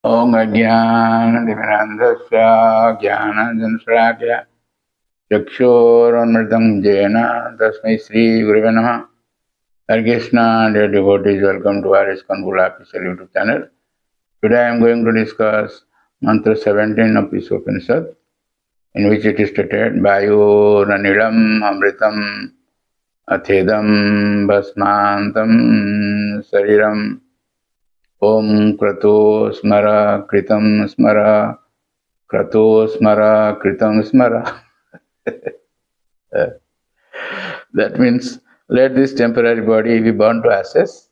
Om Ajnana-timirandhasya Jnana-janshrakya Chakshur-anmritam jena Tasmai Shri Gurave Namaha. Hare Krishna, dear devotees, welcome to our ISKCON official YouTube channel. Today I am going to discuss mantra 17 of Isopanisad, in which it is stated, Vayur-anilam amritam athedam bhasmantam sariram Om Krato Smara Kritam Smara Krato Smara Kritam Smara. That means let this temporary body be burned to ashes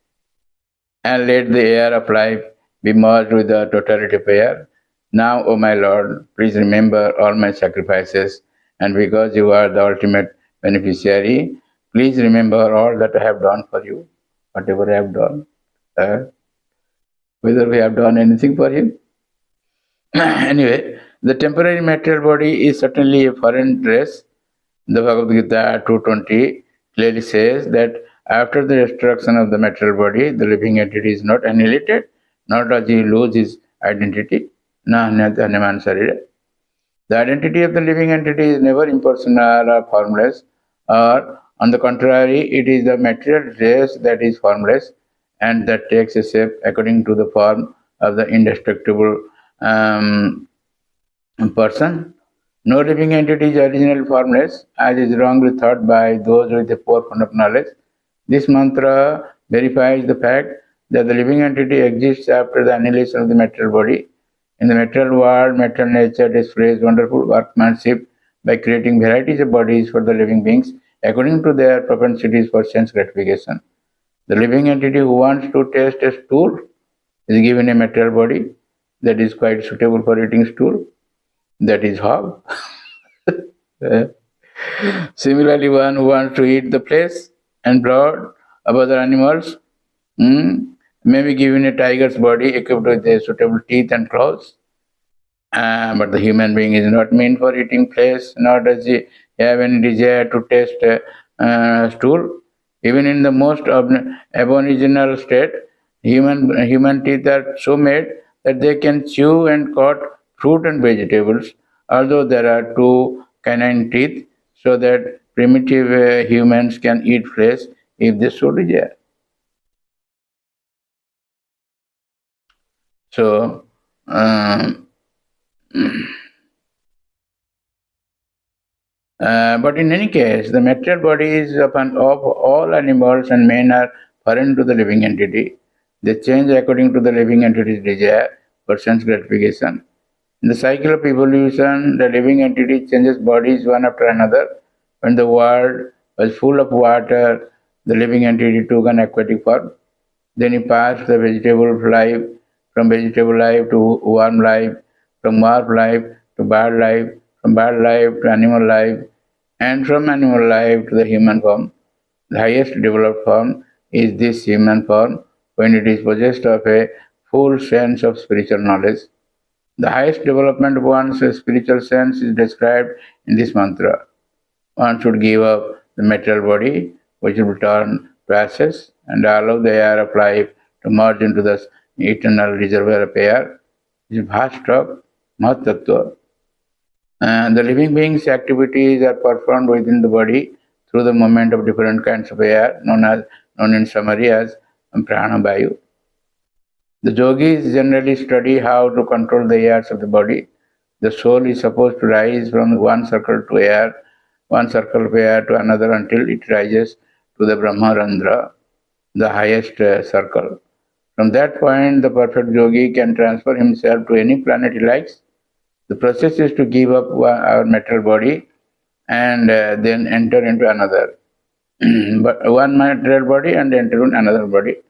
and let the air of life be merged with the totality of air. Now, O my Lord, please remember all my sacrifices, and because you are the ultimate beneficiary, please remember all that I have done for you, whatever I have done, whether we have done anything for you. Anyway, the temporary material body is certainly a foreign dress. The Bhagavad Gita 2.20 clearly says that after the destruction of the material body, the living entity is not annihilated, nor does he lose his identity. The identity of the living entity is never impersonal or formless, or on the contrary, it is the material dress that is formless and that takes a shape according to the form of the indestructible person. No living entity is originally formless, as is wrongly thought by those with a poor fund of knowledge. This mantra verifies the fact that the living entity exists after the annihilation of the material body. In the material world, material nature displays wonderful workmanship by creating varieties of bodies for the living beings according to their propensities for sense gratification. The living entity who wants to taste a stool is given a material body that is quite suitable for eating stool. That is how. Similarly, one who wants to eat the flesh and blood of other animals may be given a tiger's body equipped with a suitable teeth and claws. But the human being is not meant for eating flesh, nor does he have any desire to taste stool. Even in the most aboriginal state, human teeth are so made that they can chew and cut fruit and vegetables, although there are two canine teeth, so that primitive humans can eat flesh if they so desire. So, but in any case, the material bodies of all animals and men are foreign to the living entity. They change according to the living entity's desire for sense gratification. In the cycle of evolution, the living entity changes bodies one after another. When the world was full of water, the living entity took an aquatic form. Then he passed the vegetable life, from vegetable life to worm life, from worm life to bird life, from bird life to animal life, and from animal life to the human form. The highest developed form is this human form when it is possessed of a full sense of spiritual knowledge. The highest development of one's spiritual sense is described in this mantra. One should give up the material body, which will turn to ashes, and allow the air of life to merge into the eternal reservoir of air. This is Bhashtra Mahatattva. The living being's activities are performed within the body through the movement of different kinds of air, known in summary as prana vayu. The yogis generally study how to control the airs of the body. The soul is supposed to rise from one circle of air to another until it rises to the Brahmarandra, the highest circle. From that point, the perfect yogi can transfer himself to any planet he likes. The process is to give up our material body and then enter into another. But one material body and enter into another body.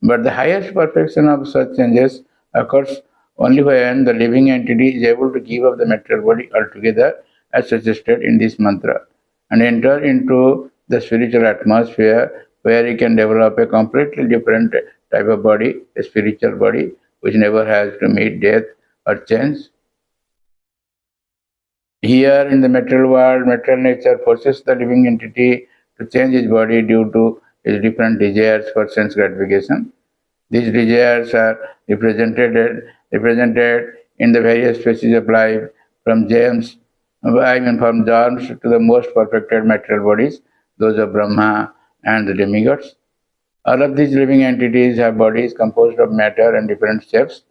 But the highest perfection of such changes occurs only when the living entity is able to give up the material body altogether, as suggested in this mantra, and enter into the spiritual atmosphere where he can develop a completely different type of body, a spiritual body, which never has to meet death or change. Here in the material world, material nature forces the living entity to change his body due to his different desires for sense gratification. These desires are represented represented in the various species of life, from from germs to the most perfected material bodies, those of Brahma and the demigods. All of these living entities have bodies composed of matter and different shapes.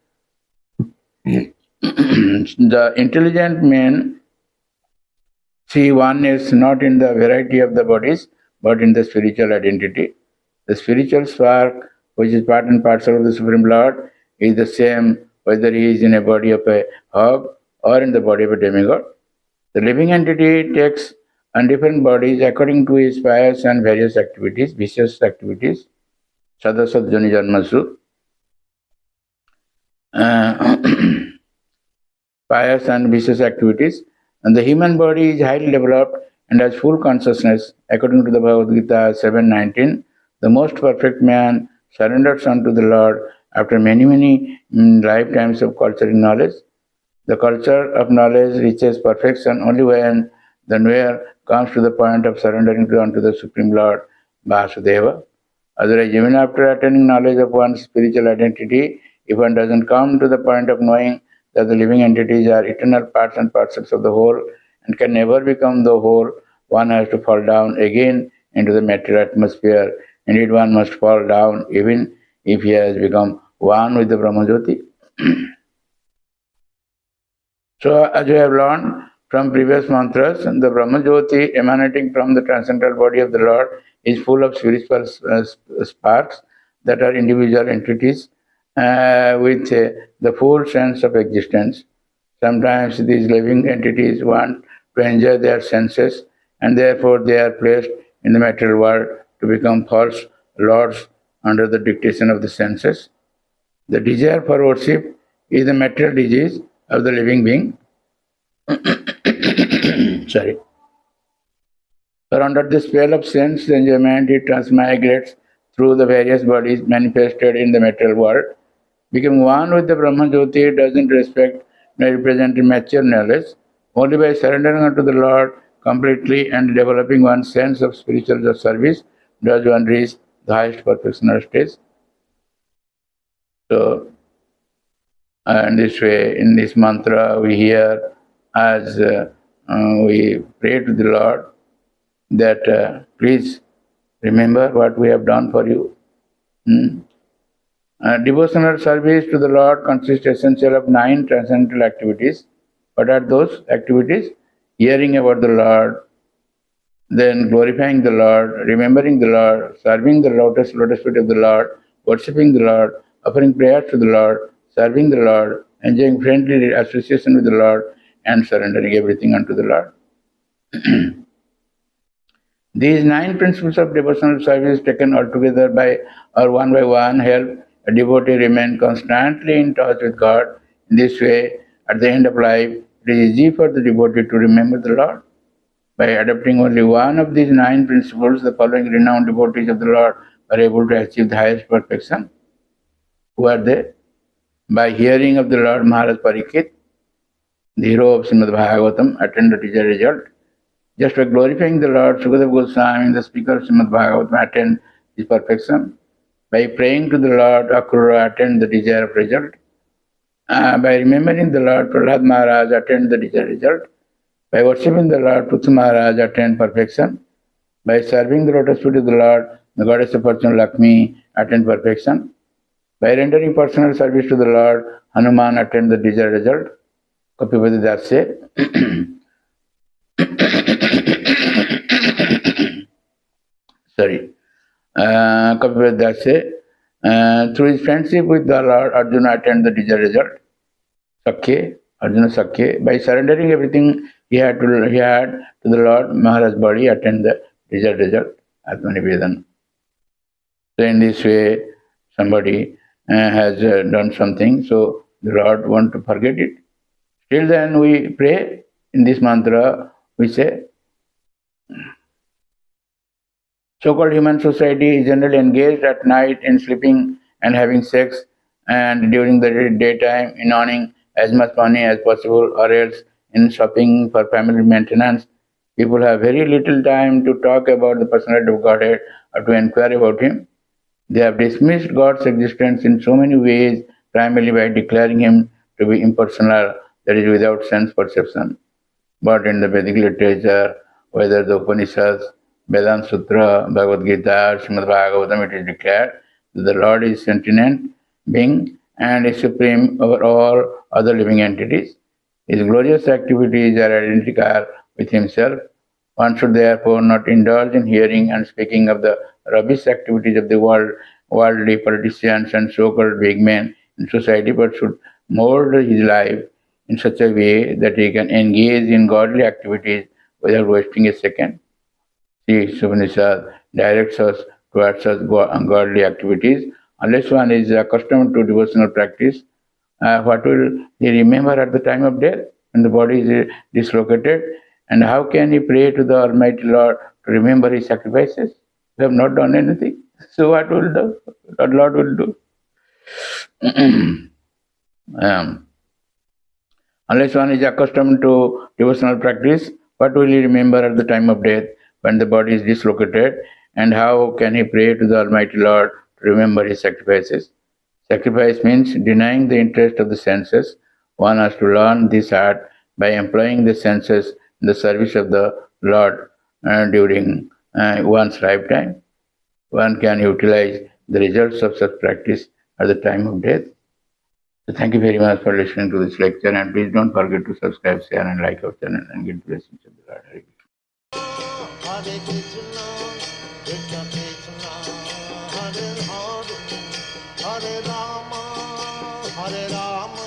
The intelligent men see oneness not in the variety of the bodies, but in the spiritual identity. The spiritual spark, which is part and parcel of the Supreme Lord, is the same whether he is in a body of a hog or in the body of a demigod. The living entity takes on different bodies according to his pious and various activities, vicious activities. Sadasad Jani Janmasu. Pious and vicious activities. And the human body is highly developed and has full consciousness. According to the Bhagavad Gita 7:19, the most perfect man surrenders unto the Lord after many lifetimes of culturing knowledge. The culture of knowledge reaches perfection only when the knower comes to the point of surrendering unto the Supreme Lord Vasudeva. Otherwise, even after attaining knowledge of one's spiritual identity, if one doesn't come to the point of knowing that the living entities are eternal parts and parcels of the whole and can never become the whole, one has to fall down again into the material atmosphere. Indeed, one must fall down even if he has become one with the Brahmajyoti. So, as we have learned from previous mantras, the Brahmajyoti emanating from the transcendental body of the Lord is full of spiritual sparks that are individual entities with the full sense of existence. Sometimes these living entities want to enjoy their senses, and therefore they are placed in the material world to become false lords under the dictation of the senses. The desire for worship is the material disease of the living being. Sorry. For under the spell of sense enjoyment, it transmigrates through the various bodies manifested in the material world. Becoming one with the Brahmajyoti doesn't respect nor represent mature knowledge. Only by surrendering unto the Lord completely and developing one's sense of spiritual service does one reach the highest perfectional stage. So, in this way, in this mantra, we hear as we pray to the Lord that please remember what we have done for you. Devotional service to the Lord consists essentially of 9 transcendental activities. What are those activities? Hearing about the Lord, then glorifying the Lord, remembering the Lord, serving the lotus feet of the Lord, worshipping the Lord, offering prayers to the Lord, serving the Lord, enjoying friendly association with the Lord, and surrendering everything unto the Lord. These 9 principles of devotional service taken altogether by or one by one help a devotee remain constantly in touch with God. In this way, at the end of life, it is easy for the devotee to remember the Lord. By adopting only one of these 9 principles, the following renowned devotees of the Lord are able to achieve the highest perfection. Who are they? By hearing of the Lord Maharaj Parikshit, the hero of Srimad Bhagavatam, attained the desired result. Just by glorifying the Lord, Sukadeva Goswami, the speaker of Srimad Bhagavatam, attained this perfection. By praying to the Lord, Akrura attained the desired result. By remembering the Lord, Prahlad Maharaj attained the desired result. By worshipping the Lord, Puthu Maharaj attained perfection. By serving the lotus feet of the Lord, the goddess of fortune Lakshmi attained perfection. By rendering personal service to the Lord, Hanuman attained the desired result. Kapipati Das says, Kapipati Das says, through his friendship with the Lord, Arjuna attained the desired result. Arjuna Sakya. By surrendering everything he had to the Lord, Maharaj body attained the desired result, Atmanivedan. So in this way, somebody has done something, so the Lord wants to forget it. Till then we pray in this mantra, we say, so-called human society is generally engaged at night in sleeping and having sex, and during the daytime in earning as much money as possible, or else in shopping for family maintenance. People have very little time to talk about the personality of Godhead or to inquire about Him. They have dismissed God's existence in so many ways, primarily by declaring Him to be impersonal, that is without sense perception. But in the Vedic literature, whether the Upanishads, Vedanta Sutra, Bhagavad Gita, or Srimad Bhagavatam, it is declared that the Lord is sentient being and is supreme over all other living entities. His glorious activities are identical with himself. One should therefore not indulge in hearing and speaking of the rubbish activities of the worldly politicians and so-called big men in society, but should mold his life in such a way that he can engage in godly activities without wasting a second. See, Isopanisad directs us towards such godly activities. Unless one is accustomed to devotional practice, what will he remember at the time of death when the body is dislocated? And how can he pray to the Almighty Lord to remember his sacrifices? We have not done anything. So what will the Lord will do? Unless one is accustomed to devotional practice, what will he remember at the time of death when the body is dislocated? And how can he pray to the Almighty Lord to remember his sacrifices? Sacrifice means denying the interest of the senses. One has to learn this art by employing the senses in the service of the Lord during one's lifetime. One can utilize the results of such practice at the time of death. So thank you very much for listening to this lecture, and please don't forget to subscribe, share, and like our channel and get blessings of the Lord. Hare Krishna, Hare Rama, Hare Rama.